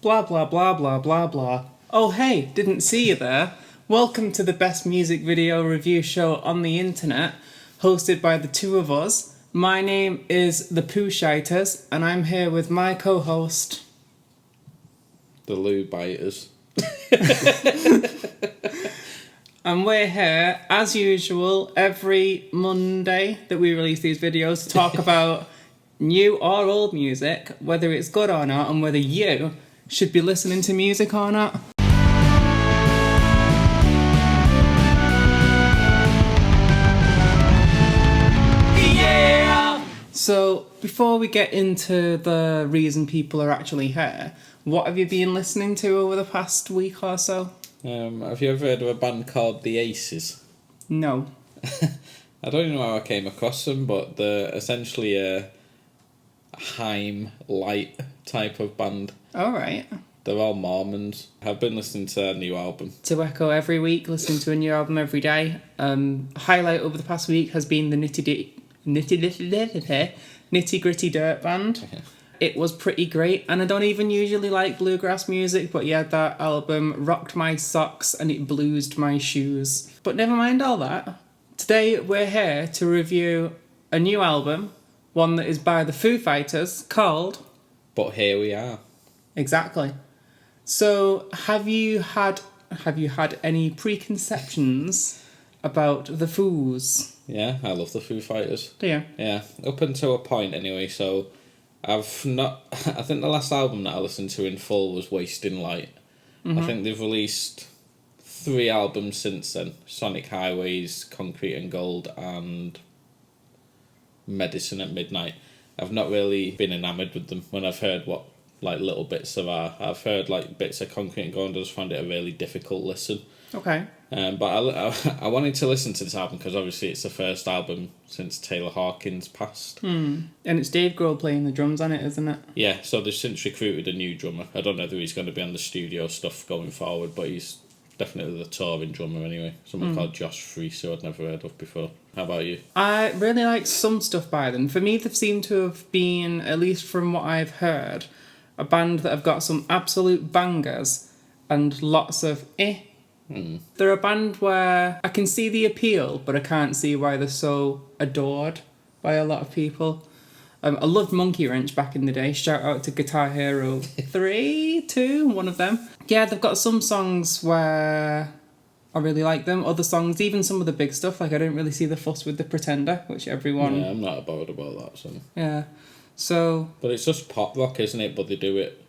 Blah, blah, blah, blah, blah, blah. Oh, hey, didn't see you there. Welcome to the best music video review show on the internet, hosted by the two of us. My name is the Foo Fighters, and I'm here with my co-host... The Loo Biters. And we're here, as usual, every Monday that we release these videos to talk about new or old music, whether it's good or not, and whether you should be listening to music or not. Yeah! So, before we get into the reason people are actually here, what have you been listening to over the past week or so? Have you ever heard of a band called The Aces? No. I don't even know how I came across them, but they're essentially a Haim light type of band. All right. They're all Mormons. I've been listening to their new album. To echo every week, listening to a new album every day. Highlight over the past week has been the Nitty Gritty Dirt Band. It was pretty great, and I don't even usually like bluegrass music, but yeah, that album rocked my socks and it bluesed my shoes. But never mind all that. Today we're here to review a new album, one that is by the Foo Fighters, called... But Here We Are. Exactly. So, have you had any preconceptions about the Foos? Yeah, I love the Foo Fighters. Do you? Yeah, up until a point anyway, so... I think the last album that I listened to in full was Wasting Light. Mm-hmm. I think they've released 3 albums since then. Sonic Highways, Concrete and Gold, and Medicine at Midnight. I've not really been enamoured with them when I've heard what little bits there are. I've heard bits of Concrete and Gold and I just found it a really difficult listen. Okay. But I wanted to listen to this album because obviously it's the first album since Taylor Hawkins passed. And it's Dave Grohl playing the drums on it, isn't it? Yeah, so they've since recruited a new drummer. I don't know whether he's going to be on the studio stuff going forward, but he's definitely the touring drummer anyway. Someone called Josh Freese, who I'd never heard of before. How about you? I really like some stuff by them. For me, they've seemed to have been, at least from what I've heard, a band that have got some absolute bangers and lots of They're a band where I can see the appeal, but I can't see why they're so adored by a lot of people. I loved Monkey Wrench back in the day. Shout out to Guitar Hero 3, 2, one of them. Yeah, they've got some songs where I really like them. Other songs, even some of the big stuff, I didn't really see the fuss with The Pretender, which everyone... Yeah, I'm not bothered about that, so... Yeah, so... But it's just pop rock, isn't it? But they do it...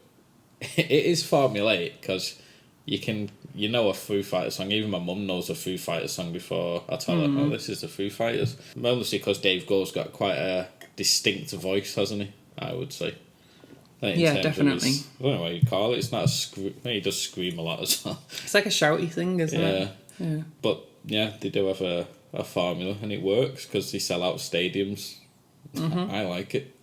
It is formulaic, because... You know a Foo Fighters song. Even my mum knows a Foo Fighters song before I tell her, oh, this is the Foo Fighters. Mostly because Dave Grohl's got quite a distinct voice, hasn't he? I would say. Yeah, definitely. I don't know what you call it. It's not a scream. He does scream a lot as well. It's like a shouty thing, isn't it? Yeah. But yeah, they do have a formula, and it works because they sell out stadiums. Mm-hmm. I like it.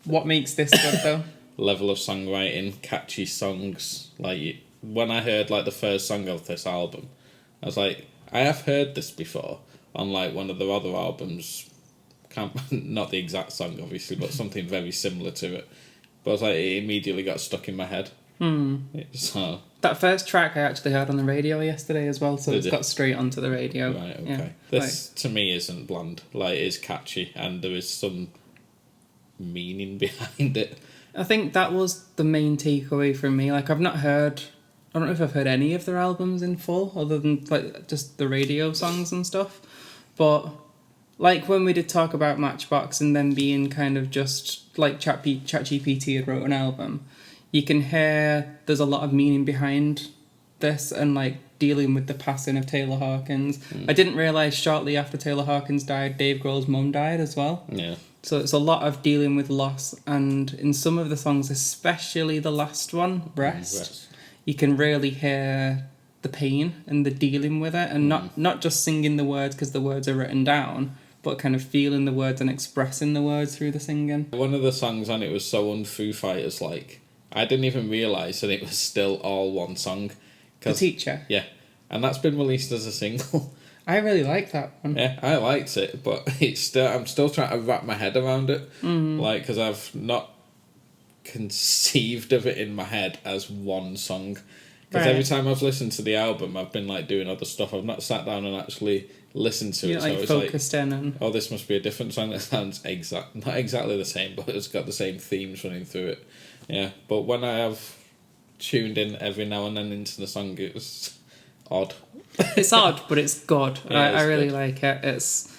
What makes this good though? Level of songwriting, catchy songs. When I heard the first song of this album, I was like, I have heard this before on one of the other albums. Not the exact song obviously, but something very similar to it. But I was like, it immediately got stuck in my head. So that first track I actually heard on the radio yesterday as well, so it's got straight onto the radio. Right, okay. Yeah, this to me isn't bland. It is catchy and there is some meaning behind it. I think that was the main takeaway from me. I don't know if I've heard any of their albums in full, other than just the radio songs and stuff. But when we did talk about Matchbox and them being kind of just ChatGPT had wrote an album, you can hear there's a lot of meaning behind this and dealing with the passing of Taylor Hawkins. I didn't realise shortly after Taylor Hawkins died, Dave Grohl's mum died as well. Yeah. So it's a lot of dealing with loss, and in some of the songs, especially the last one, Rest. You can really hear the pain and the dealing with it, and not just singing the words because the words are written down, but kind of feeling the words and expressing the words through the singing. One of the songs on it was so un-Foo Fighters I didn't even realise that it was still all one song. The Teacher? Yeah, and that's been released as a single. I really like that one. Yeah, I liked it, but I'm still trying to wrap my head around it. Because I've not conceived of it in my head as one song. Because Right. every time I've listened to the album, I've been like doing other stuff. I've not sat down and actually listened to You're it. like So it's focused in and... oh, this must be a different song that sounds not exactly the same, but it's got the same themes running through it. Yeah, but when I have tuned in every now and then into the song, it's odd. It's odd, but it's good. Yeah, I really good. like it. It's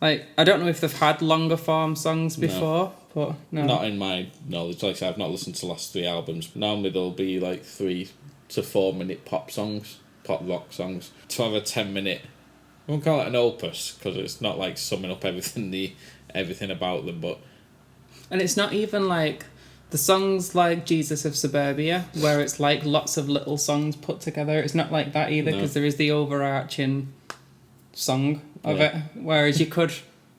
like, I don't know if they've had longer form songs before, but no. Not in my knowledge. Like I said, I've not listened to the last 3 albums. Normally there'll be like 3 to 4 minute pop rock songs. To have a 10-minute, I won't call it an opus because it's not like summing up everything about them, but And it's not even like the songs like Jesus of Suburbia, where it's like lots of little songs put together. It's not like that either, because there is the overarching song of it. Whereas you could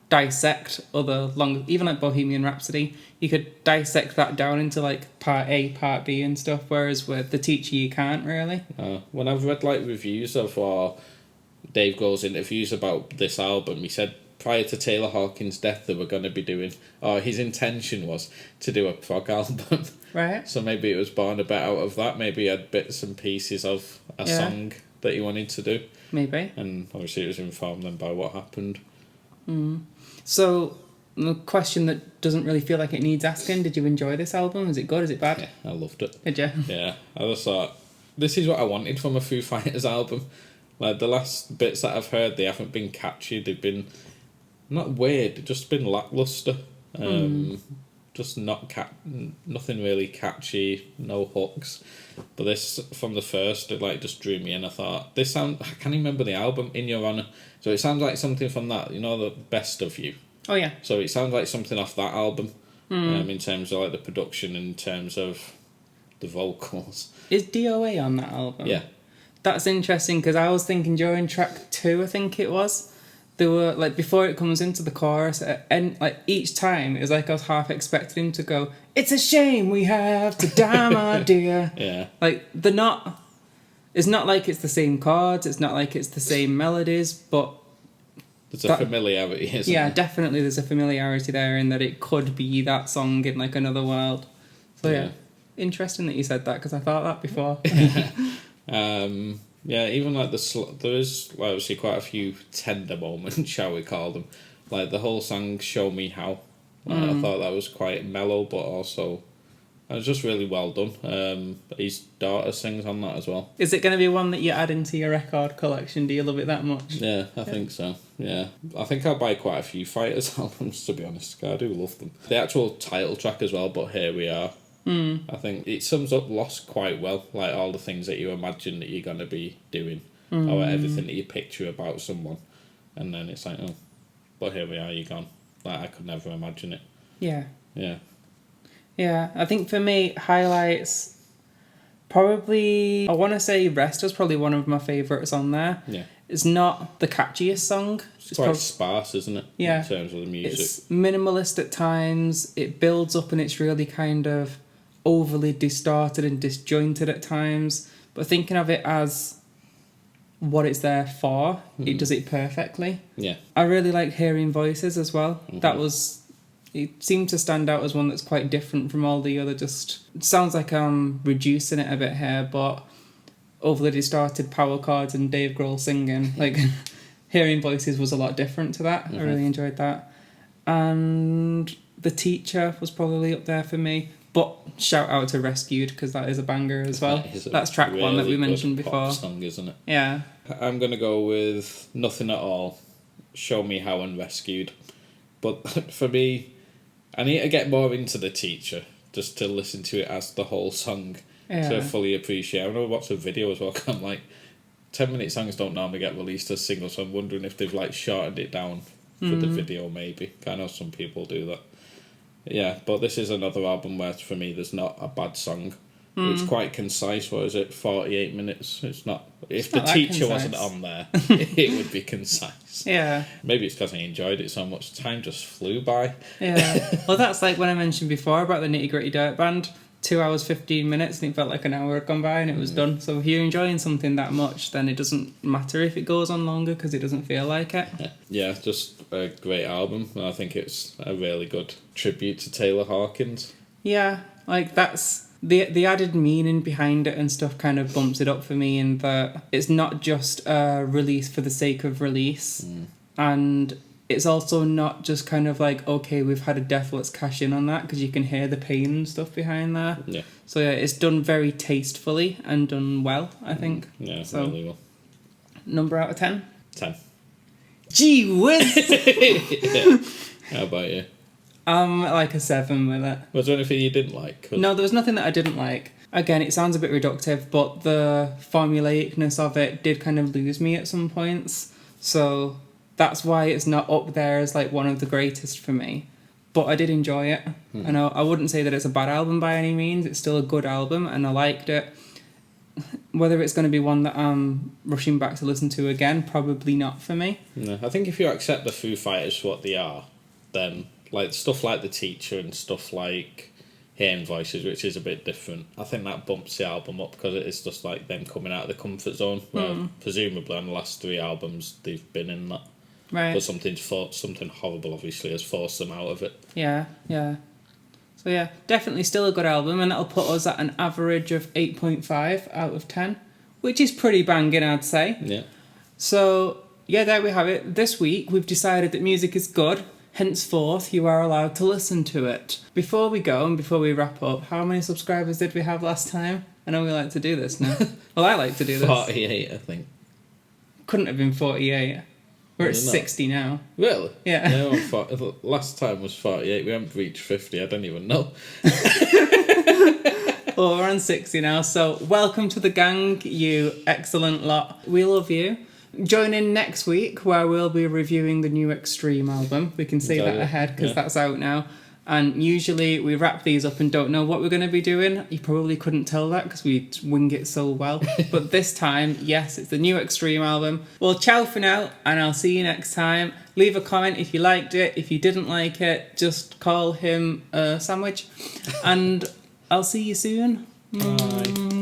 dissect other long, even like Bohemian Rhapsody, you could dissect that down into like part A, part B and stuff. Whereas with The Teacher, you can't really. when I've read like reviews of Dave Grohl's interviews about this album, he said prior to Taylor Hawkins' death they were going to be doing, or his intention was to do a prog album. Right. So maybe it was born a bit out of that. Maybe he had bits and pieces of a song that he wanted to do. Maybe. And obviously it was informed then by what happened. So, the question that doesn't really feel like it needs asking, did you enjoy this album? Is it good? Is it bad? Yeah, I loved it. Did you? Yeah, I just thought, this is what I wanted from a Foo Fighters album. Like, the last bits that I've heard, they haven't been catchy. They've been, not weird, they've just been lacklustre. Just nothing really catchy, no hooks. But this, from the first, it like just drew me in. I thought, I can't even remember the album, In Your Honour. So it sounds like something from that, you know, the Best of You. Oh, yeah. So it sounds like something off that album, in terms of like the production, in terms of the vocals. Is DOA on that album? Yeah. That's interesting, because I was thinking during track 2, I think it was, there were, like, before it comes into the chorus, and like each time, it was like I was half expecting him to go, "It's a shame we have to die, my dear." Yeah. Like, it's not like it's the same chords, it's not like it's the same melodies, but... There's a familiarity, isn't Yeah, there? definitely there's a familiarity there in that it could be that song in, like, another world. So, yeah. Interesting that you said that, because I thought that before. Yeah, even like there is like, obviously quite a few tender moments, shall we call them. Like the whole song "Show Me How." I thought that was quite mellow, but also it was just really well done. His daughter sings on that as well. Is it going to be one that you add into your record collection? Do you love it that much? Yeah, I think so. Yeah, I think I'll buy quite a few Fighters albums, to be honest. I do love them. The actual title track as well, But Here We Are. I think it sums up Lost quite well, like all the things that you imagine that you're going to be doing, or everything that you picture about someone, and then it's like, oh, but here we are, you're gone. Like, I could never imagine it. Yeah. Yeah. Yeah, I think for me, highlights, probably, I want to say Rest was probably one of my favourites on there. Yeah. It's not the catchiest song. It's quite sparse, isn't it? Yeah. In terms of the music. It's minimalist at times, it builds up and it's really kind of overly distorted and disjointed at times, but thinking of it as what it's there for, it does it perfectly. Yeah. I really like Hearing Voices as well. It seemed to stand out as one that's quite different from all the other, it sounds like I'm reducing it a bit here, but overly distorted power chords and Dave Grohl singing, like Hearing Voices was a lot different to that. I really enjoyed that. And The Teacher was probably up there for me. But shout out to Rescued, because that is a banger as well. That's track really 1 that we mentioned before. Pop song, isn't it? Yeah. I'm going to go with Nothing at All, Show Me How, and Rescued. But for me, I need to get more into The Teacher, just to listen to it as the whole song, to fully appreciate. I know watch the video as well, 'cause I'm like, 10-minute songs don't normally get released as singles, so I'm wondering if they've like shortened it down for the video maybe. I know some people do that. Yeah, but this is another album where, for me, there's not a bad song. It's quite concise. What is it? 48 minutes. It's not. If The Teacher wasn't on there, it would be concise. Yeah. Maybe it's because I enjoyed it so much. Time just flew by. Yeah. Well, that's like when I mentioned before about the Nitty Gritty Dirt Band. 2 hours 15 minutes, and it felt like an hour had gone by, and it was done. So if you're enjoying something that much, then it doesn't matter if it goes on longer, because it doesn't feel like it. Yeah, just a great album. I think it's a really good tribute to Taylor Hawkins. Yeah, Like, that's the added meaning behind it and stuff kind of bumps it up for me, in that it's not just a release for the sake of release. And it's also not just kind of like, okay, we've had a death, let's cash in on that, because you can hear the pain and stuff behind there. Yeah. So yeah, it's done very tastefully and done well, I think. Yeah, so, really well. Number out of 10? 10. Gee whiz! Yeah. How about you? Like a 7 with it. Was there anything you didn't like? No, there was nothing that I didn't like. Again, it sounds a bit reductive, but the formulaicness of it did kind of lose me at some points. So that's why it's not up there as like one of the greatest for me. But I did enjoy it. And I wouldn't say that it's a bad album by any means. It's still a good album and I liked it. Whether it's going to be one that I'm rushing back to listen to again, probably not for me. No, I think if you accept the Foo Fighters for what they are, then like stuff like The Teacher and stuff like Hearing Voices, which is a bit different, I think that bumps the album up because it is just like them coming out of the comfort zone, where presumably on the last 3 albums they've been in that. Right. But something horrible obviously has forced them out of it. Yeah. So yeah, definitely still a good album, and that'll put us at an average of 8.5 out of 10, which is pretty banging, I'd say. Yeah. So yeah, there we have it. This week we've decided that music is good. Henceforth, you are allowed to listen to it. Before we go and before we wrap up, how many subscribers did we have last time? I know we like to do this now. Well, I like to do this. 48, I think. Couldn't have been 48. We're at 60 now. Really? Yeah. Last time was 48. We haven't reached 50. I don't even know. Well, we're on 60 now. So welcome to the gang, you excellent lot. We love you. Join in next week where we'll be reviewing the new Extreme album. We can say that ahead because that's out now. And usually we wrap these up and don't know what we're going to be doing. You probably couldn't tell that because we wing it so well. But this time, yes, it's the new Extreme album. Well, ciao for now, and I'll see you next time. Leave a comment if you liked it. If you didn't like it, just call him a sandwich. And I'll see you soon. Bye.